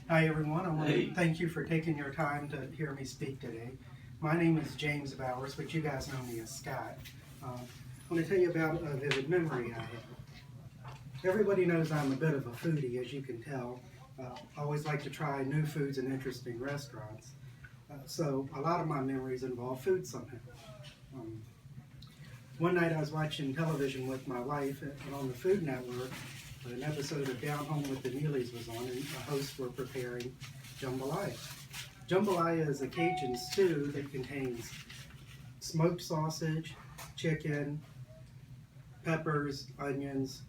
Hi everyone, I want Hey. to thank you for taking your time to hear me speak today. My name is James Bowers, but you guys know me as Scott. I want to tell you about a vivid memory I have. Everybody knows I'm a bit of a foodie, as you can tell. I always like to try new foods in interesting restaurants. So a lot of my memories involve food somehow. Um, One night I was watching television with my wife, and on the Food Network, an episode of Down Home with the Neelys was on, and the hosts were preparing jambalaya. Jambalaya is a Cajun stew that contains smoked sausage, chicken, peppers, onions,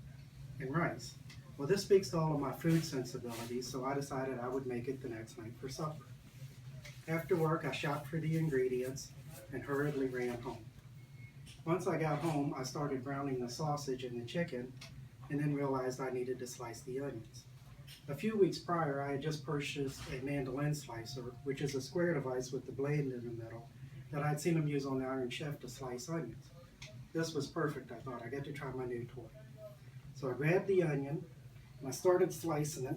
and rice. Well, this speaks to all of my food sensibilities, so I decided I would make it the next night for supper. After work, I shopped for the ingredients and hurriedly ran home. Once I got home, I started browning the sausage and the chicken, and then realized I needed to slice the onions. A few weeks prior, I had just purchased a mandolin slicer, which is a square device with the blade in the middle that I'd seen them use on the Iron Chef to slice onions. This was perfect, I thought. I got to try my new toy. So I grabbed the onion and I started slicing it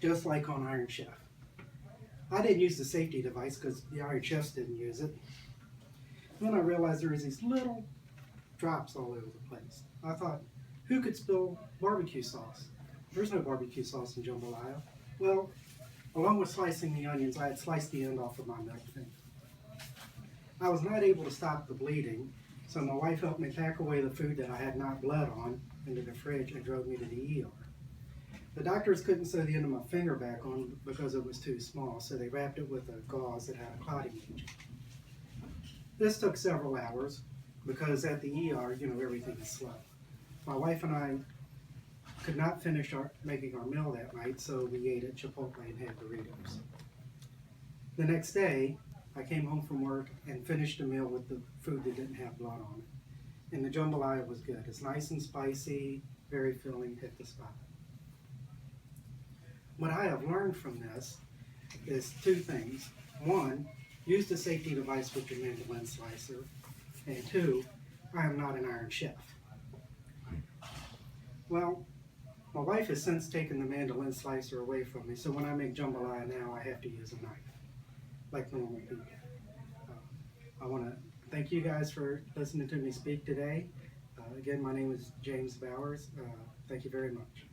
just like on Iron Chef. I didn't use the safety device because the Iron Chefs didn't use it. Then I realized there was these little drops all over the place. I thought, who could spill barbecue sauce? There's no barbecue sauce in jambalaya. Well, along with slicing the onions, I had sliced the end off of my milk tin. I was not able to stop the bleeding, so my wife helped me pack away the food that I had not bled on into the fridge and drove me to the ER. The doctors couldn't sew the end of my finger back on because it was too small, so they wrapped it with a gauze that had a clotting agent. This took several hours because at the ER, everything is slow. My wife and I could not finish making our meal that night, so we ate at Chipotle and had burritos. The next day, I came home from work and finished a meal with the food that didn't have blood on it. And the jambalaya was good. It's nice and spicy, very filling, hit the spot. What I have learned from this is two things. One, use the safety device with your mandolin slicer. And two, I am not an Iron Chef. Well, my wife has since taken the mandolin slicer away from me, so when I make jambalaya now, I have to use a knife, like normal people. I want to thank you guys for listening to me speak today. Again, my name is James Bowers. Thank you very much.